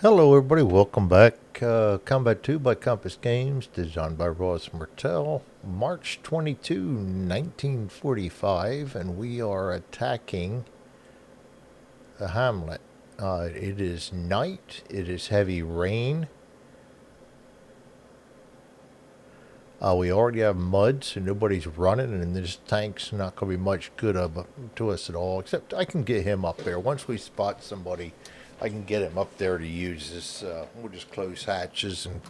Hello, everybody. Welcome back. Combat 2 by Compass Games, designed by Ross Martell. March 22, 1945, and we are attacking the Hamlet. It is night, it is heavy rain. We already have mud, so nobody's running, and this tank's not going to be much good to us at all, except I can get him up there. Once we spot somebody, I can get him up there to use this. We'll just close hatches and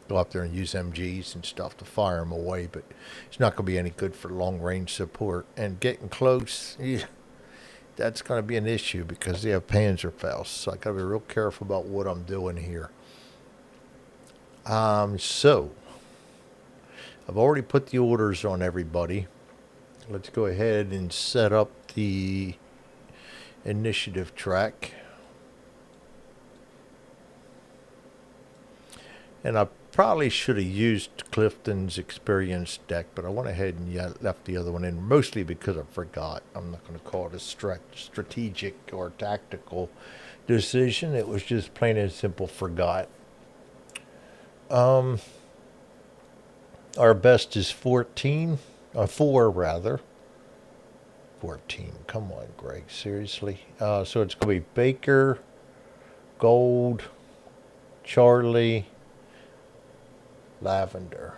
go up there and use MGs and stuff to fire him away, but it's not going to be any good for long range support. And getting close, that's going to be an issue because they have Panzerfaust, so I got to be real careful about what I'm doing here. So I've already put the orders on everybody. Let's go ahead and set up the initiative track. And I probably should have used Clifton's experience deck, but I went ahead and left the other one in, mostly because I forgot. I'm not going to call it a strategic or tactical decision. It was just plain and simple forgot. Our best is 14, 4 rather. 14. Come on, Greg. Seriously. So it's going to be Baker, Gold, Charlie, Lavender.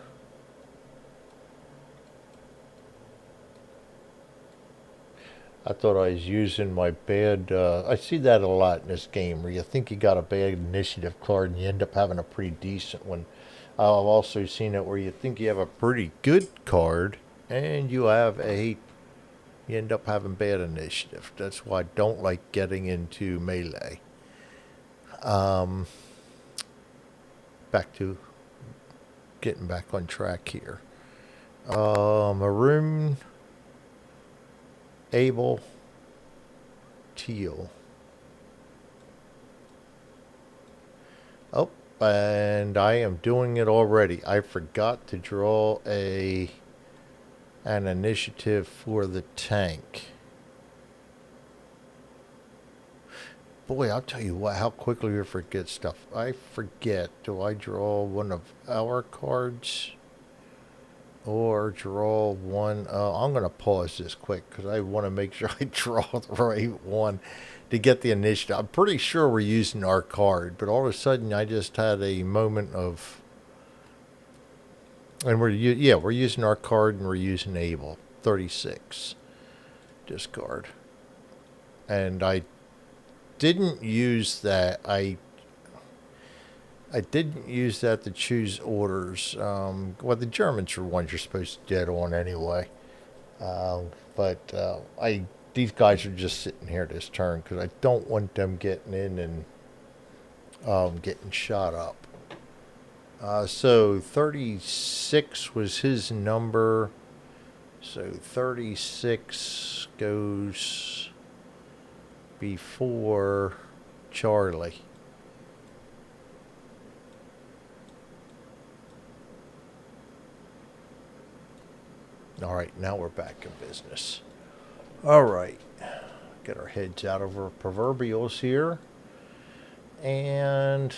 I thought I was using my bad. I see that a lot in this game where you think you got a bad initiative card and you end up having a pretty decent one. I've also seen it where you think you have a pretty good card and you end up having bad initiative. That's why I don't like getting into melee. Back to getting back on track here. Maroon, Able, Teal. Oh, and I am doing it already. I forgot to draw an initiative for the tank. Boy, I'll tell you what, how quickly we forget stuff. I forget. Do I draw one of our cards? Or draw one. I'm going to pause this quick because I want to make sure I draw the right one to get the initiative. I'm pretty sure we're using our card, but all of a sudden I just had a moment of. And we're using our card and we're using Able 36 discard, and I didn't use that. I didn't use that to choose orders. Well, the Germans are ones you're supposed to get on anyway. But these guys are just sitting here this turn because I don't want them getting in and getting shot up. So 36 was his number. So 36 goes before Charlie. All right, now we're back in business. All right, get our heads out of our proverbials here. And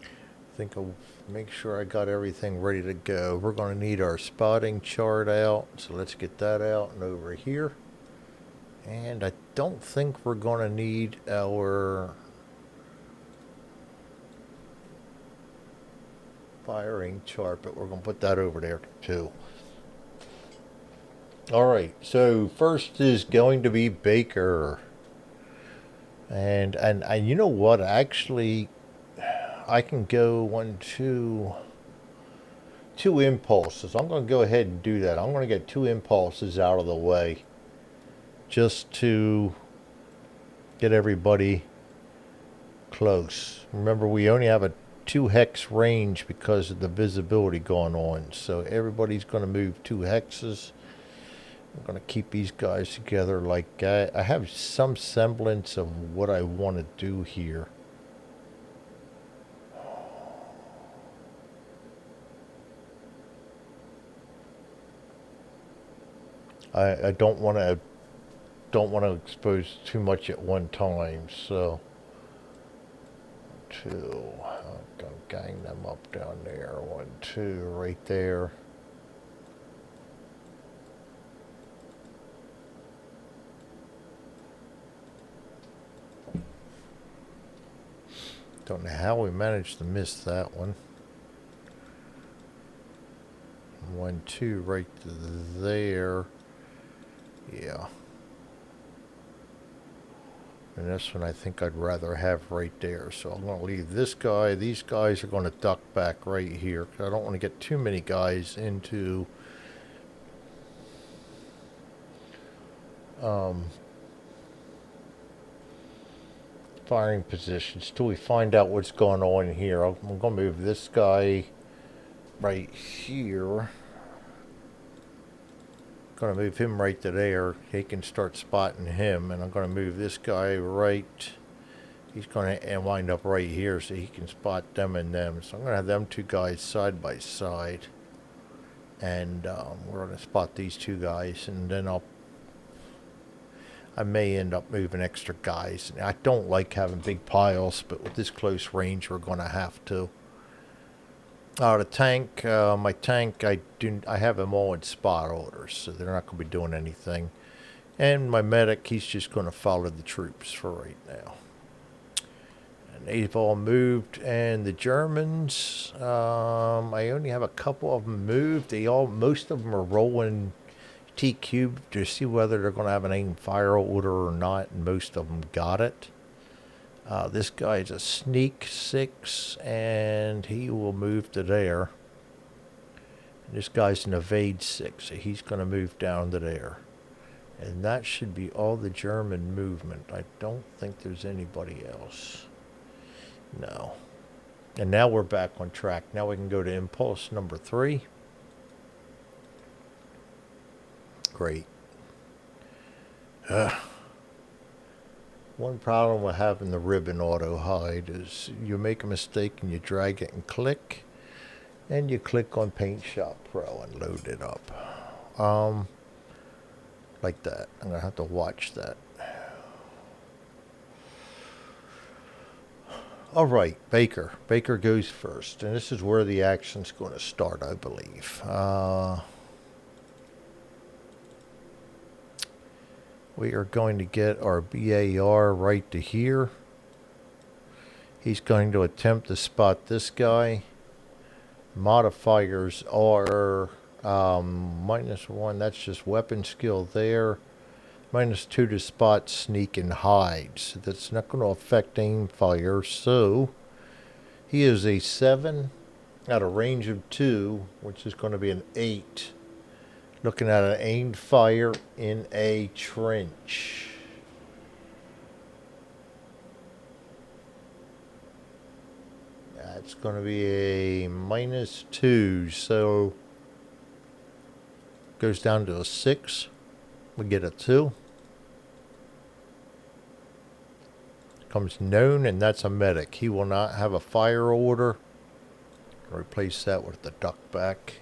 I think I'll make sure I got everything ready to go. We're going to need our spotting chart out, so let's get that out and over here. And I don't think we're going to need our firing chart, but we're going to put that over there too. All right, so first is going to be Baker. And you know what? Actually, I can go two impulses. I'm going to go ahead and do that. I'm going to get two impulses out of the way just to get everybody close. Remember, we only have a 2 hex range because of the visibility going on. So everybody's going to move 2 hexes. I'm going to keep these guys together like I have some semblance of what I want to do here. I don't want to don't want to expose too much at one time, so 2. I'll gang them up down there. 1, 2, right there. Don't know how we managed to miss that one. 1, 2, right there. Yeah. And this one I think I'd rather have right there. So I'm going to leave this guy. These guys are going to duck back right here, because I don't want to get too many guys into firing positions till we find out what's going on here. I'm going to move this guy right here. Going to move him right to there. He can start spotting him, and I'm going to move this guy right. He's going to wind up right here so he can spot them and them. So I'm going to have them 2 guys side by side, and we're going to spot these 2 guys, and then I may end up moving extra guys. I don't like having big piles, but with this close range, we're going to have to. The tank, my tank, I have them all in spot orders, so they're not going to be doing anything. And my medic, he's just going to follow the troops for right now. And they've all moved, and the Germans, I only have a couple of them moved. Most of them are rolling T-cube to see whether they're going to have an aim fire order or not, and most of them got it. This guy's a sneak 6, and he will move to there. And this guy's an evade 6, so he's going to move down to there. And that should be all the German movement. I don't think there's anybody else. No. And now we're back on track. Now we can go to impulse number 3. Great. One problem with having the ribbon auto hide is you make a mistake and you drag it and click, and you click on Paint Shop Pro and load it up. Like that. I'm going to have to watch that. All right, Baker. Baker goes first, and this is where the action's going to start, I believe. We are going to get our BAR right to here. He's going to attempt to spot this guy. Modifiers are -1, that's just weapon skill there. -2 to spot, sneak, and hide. So that's not going to affect aim fire. So he is a 7 at a range of 2, which is going to be an 8. Looking at an aimed fire in a trench. That's going to be a -2, so goes down to a 6. We get a 2. Comes known, and that's a medic. He will not have a fire order. Replace that with the duck back.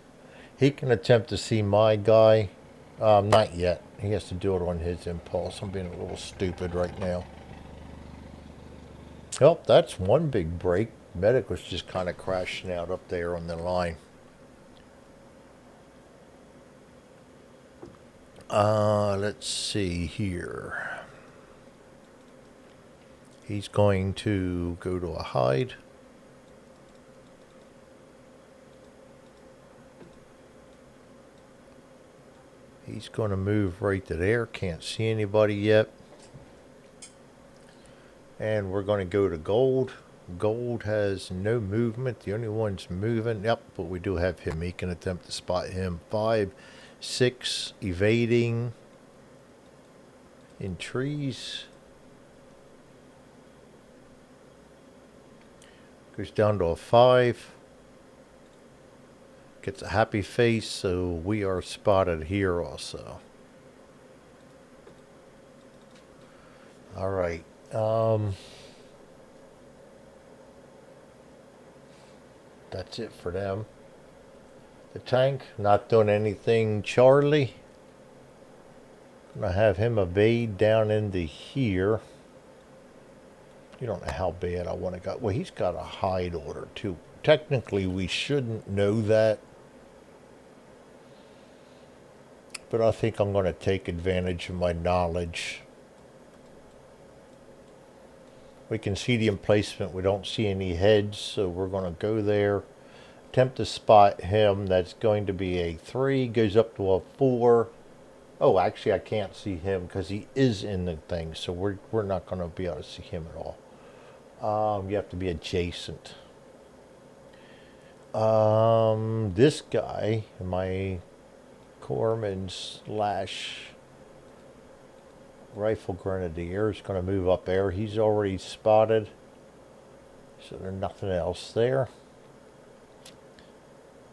He can attempt to see my guy. Not yet. He has to do it on his impulse. I'm being a little stupid right now. Well, that's one big break. Medic was just kind of crashing out up there on the line. Let's see here. He's going to go to a hide. He's going to move right to there. Can't see anybody yet. And we're going to go to gold. Gold has no movement. The only one's moving. Yep, but we do have him. He can attempt to spot him. 5, 6, evading in trees. Goes down to a 5. Gets a happy face, so we are spotted here also. All right. That's it for them. The tank, not doing anything. Charlie, I'm going to have him evade down into here. You don't know how bad I want to go. Well, he's got a hide order too. Technically, we shouldn't know that. But I think I'm going to take advantage of my knowledge. We can see the emplacement. We don't see any heads, so we're going to go there. Attempt to spot him. That's going to be a 3. Goes up to a 4. Oh, actually, I can't see him because he is in the thing, so we're not going to be able to see him at all. You have to be adjacent. This guy, my corpsman slash rifle grenadier, is going to move up there. He's already spotted, so there's nothing else there.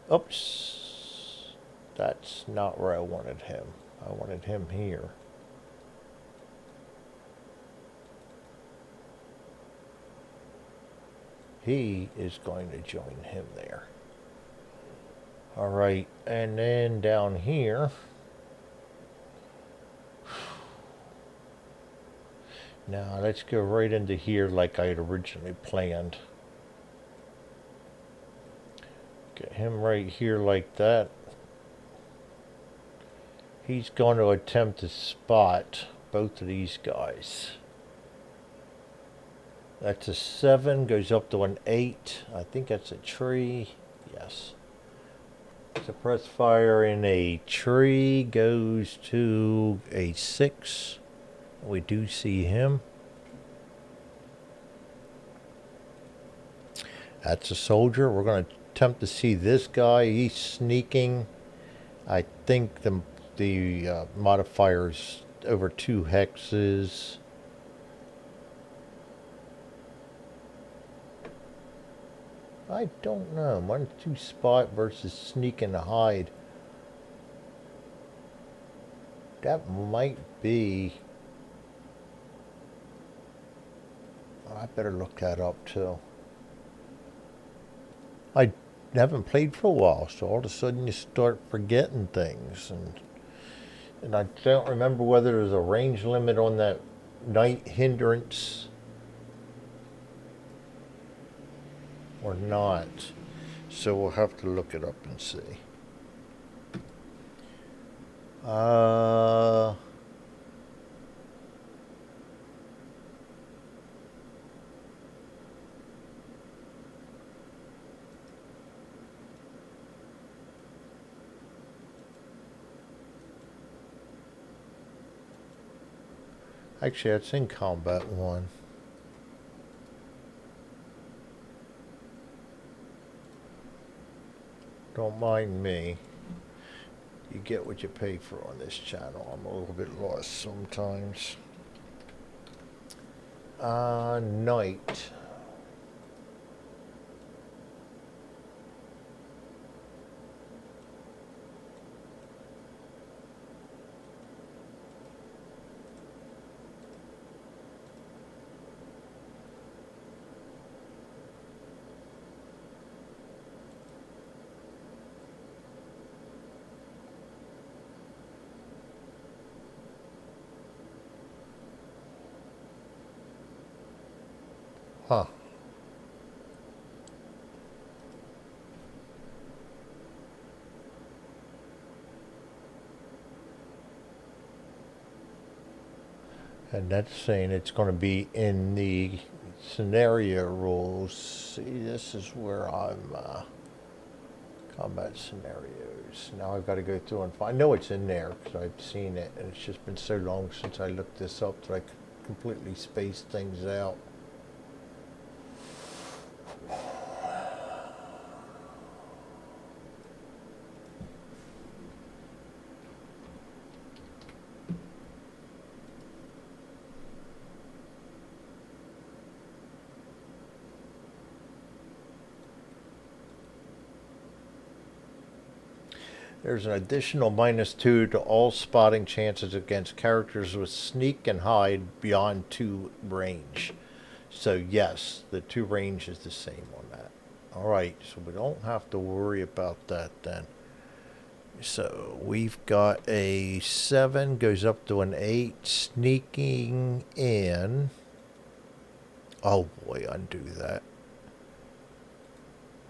Oops, that's not where I wanted him. I wanted him here. He is going to join him there. All right, and then down here, now let's go right into here like I had originally planned. Get him right here like that. He's going to attempt to spot both of these guys. That's a 7, goes up to an 8. I think that's a tree. Yes. Suppress fire in a tree goes to a 6. We do see him. That's a soldier. We're going to attempt to see this guy. He's sneaking. I think the modifier's over 2 hexes. I don't know. 1-2 spot versus sneak and hide. That might be. I better look that up too. I haven't played for a while, so all of a sudden you start forgetting things, and I don't remember whether there's a range limit on that night hindrance or not. So we'll have to look it up and see. Actually, it's in Combat 1. Don't mind me. You get what you pay for on this channel. I'm a little bit lost sometimes. Night. Huh. And that's saying it's going to be in the scenario rules. See, this is where I'm combat scenarios. Now I've got to go through and find. I know it's in there because I've seen it, and it's just been so long since I looked this up that I completely spaced things out. There's an additional -2 to all spotting chances against characters with sneak and hide beyond 2 range. So yes, the 2 range is the same on that. Alright, so we don't have to worry about that then. So we've got a 7, goes up to an 8, sneaking in. Oh boy, undo that.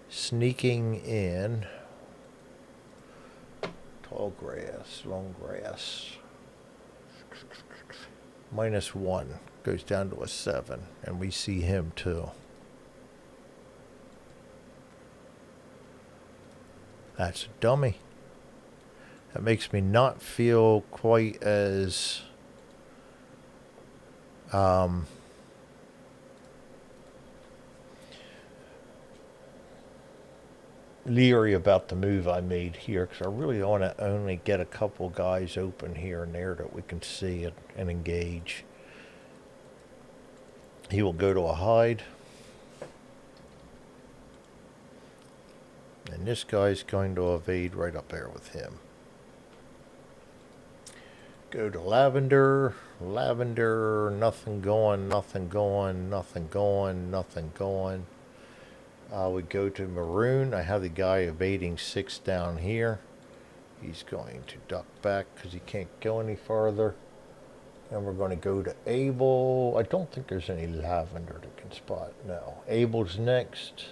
Sneaking in. Tall grass, long grass. -1 goes down to a 7, and we see him too. That's a dummy. That makes me not feel quite as leery about the move I made here, because I really want to only get a couple guys open here and there that we can see it and engage. He will go to a hide. And this guy's going to evade right up there with him. Go to lavender. Lavender, nothing going, nothing going, nothing going, nothing going. We go to maroon. I have the guy evading 6 down here. He's going to duck back because he can't go any farther. And we're going to go to Abel. I don't think there's any lavender that can spot. No. Abel's next.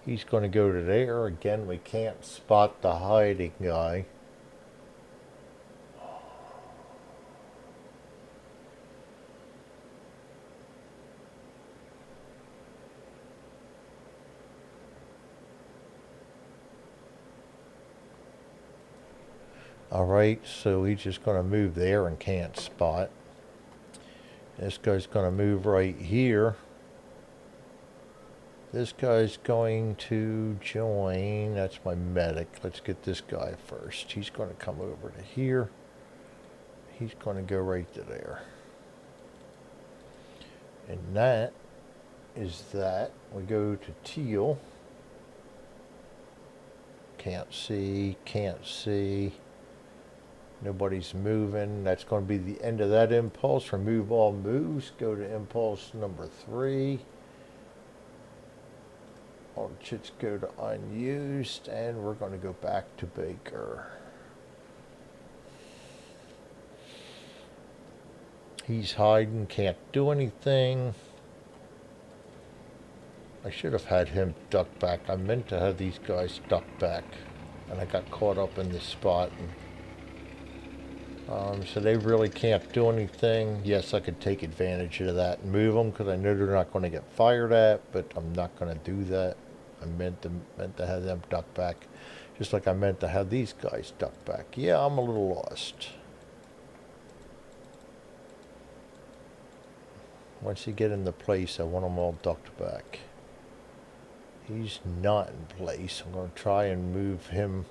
He's going to go to there. Again, we can't spot the hiding guy. Alright, so he's just going to move there and can't spot. This guy's going to move right here. This guy's going to join. That's my medic. Let's get this guy first. He's going to come over to here. He's going to go right to there. And that is that. We go to teal. Can't see, can't see. Nobody's moving. That's going to be the end of that impulse. Remove all moves. Go to impulse number 3. All the chits go to unused. And we're going to go back to Baker. He's hiding. Can't do anything. I should have had him duck back. I meant to have these guys duck back. And I got caught up in this spot. And so they really can't do anything. Yes, I could take advantage of that and move them because I know they're not going to get fired at, but I'm not going to do that. I meant to have them duck back, just like I meant to have these guys duck back. Yeah, I'm a little lost. Once you get into place, I want them all ducked back. He's not in place. I'm going to try and move him.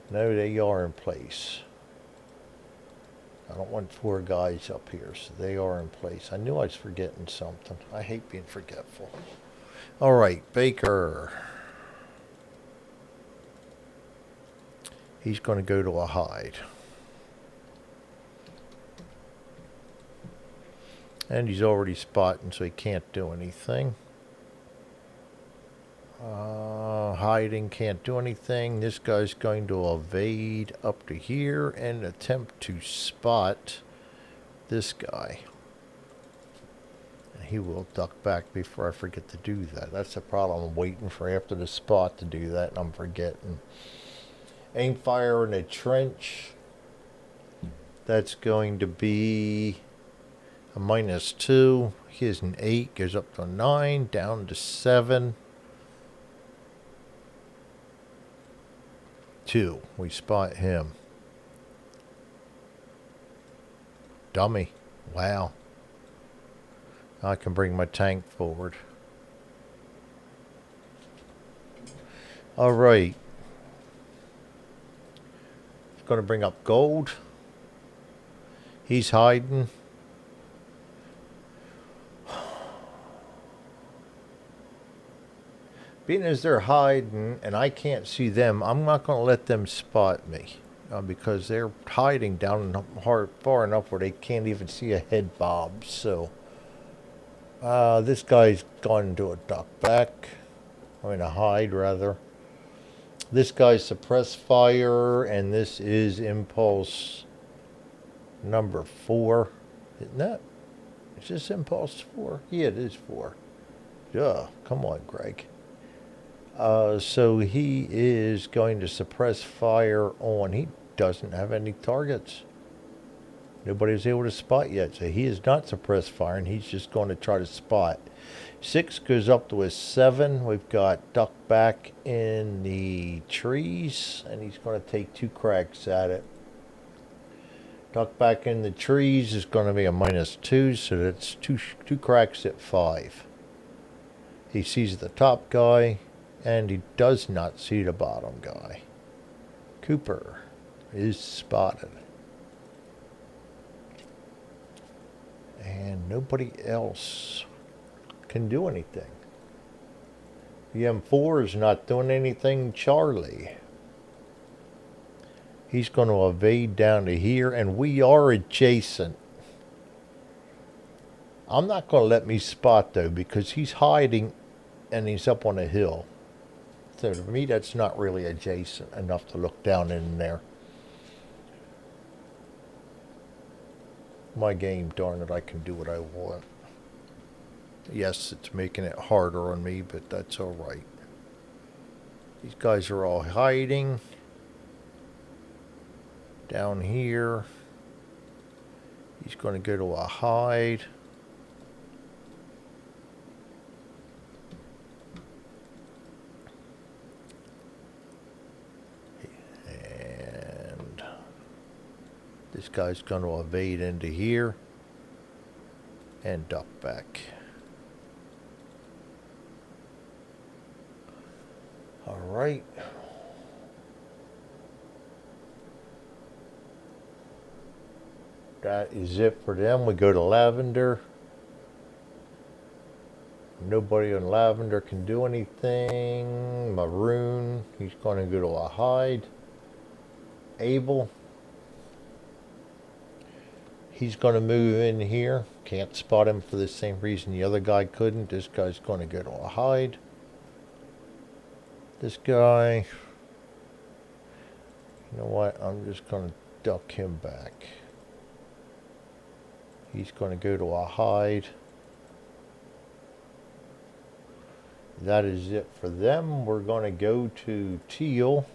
No, they are in place. I don't want 4 guys up here, so they are in place. I knew I was forgetting something. I hate being forgetful. All right, Baker. He's going to go to a hide. And he's already spotting, so he can't do anything. Hiding, can't do anything. This guy's going to evade up to here and attempt to spot this guy. And he will duck back before I forget to do that. That's the problem. I'm waiting for after the spot to do that, and I'm forgetting. Aim fire in a trench. That's going to be a -2. Here's an 8, goes up to a 9, down to 7. 2. We spot him. Dummy. Wow. I can bring my tank forward. All right. It's going to bring up gold. He's hiding. Being as they're hiding and I can't see them, I'm not going to let them spot me because they're hiding down far enough where they can't even see a head bob. So this guy's gone to a duck back. I mean a hide rather. This guy's suppress fire, and this is impulse number 4. Isn't that? Is this impulse 4? Yeah, it is 4. Yeah, come on, Greg. So he is going to suppress fire on. He doesn't have any targets. Nobody was able to spot yet, so he is not suppressed fire, and he's just going to try to spot. 6 goes up to a 7. We've got duck back in the trees, and he's going to take 2 cracks at it. Duck back in the trees is going to be a -2, so that's two cracks at 5. He sees the top guy, and he does not see the bottom guy. Cooper is spotted. And nobody else can do anything. The M4 is not doing anything. Charlie. He's going to evade down to here, and we are adjacent. I'm not going to let me spot, though, because he's hiding and he's up on a hill. So to me, that's not really adjacent enough to look down in there. My game, darn it, I can do what I want. Yes, it's making it harder on me, but that's all right. These guys are all hiding down here. He's going to go to a hide. And this guy's going to evade into here and duck back. All right. That is it for them. We go to Lavender. Nobody on Lavender can do anything. Maroon, he's going to go to a hide. Abel, he's going to move in here. Can't spot him for the same reason the other guy couldn't. This guy's going to go to a hide. This guy, you know what? I'm just going to duck him back. He's going to go to a hide. That is it for them. We're going to go to Teal.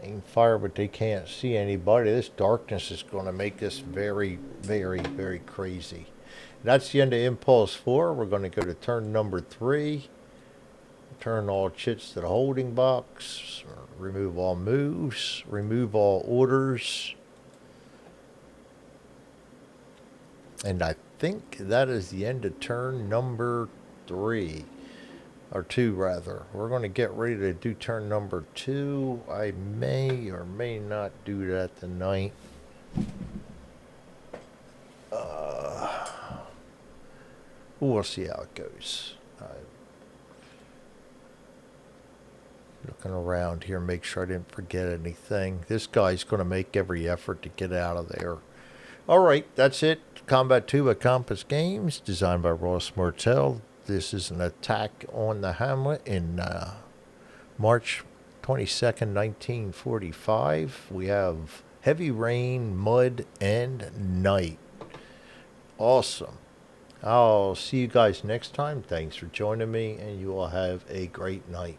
Aim fire, but they can't see anybody. This darkness is going to make this very, very, very crazy. That's the end of Impulse 4. We're going to go to turn number 3. Turn all chits to the holding box. Remove all moves. Remove all orders. And I think that is the end of turn number 3. Or 2, rather. We're going to get ready to do turn number 2. I may or may not do that tonight. We'll see how it goes. Looking around here, make sure I didn't forget anything. This guy's going to make every effort to get out of there. Alright, that's it. Combat 2 at Compass Games, designed by Ross Martell. This is an attack on the hamlet in March 22nd, 1945. We have heavy rain, mud, and night. Awesome. I'll see you guys next time. Thanks for joining me, and you all have a great night.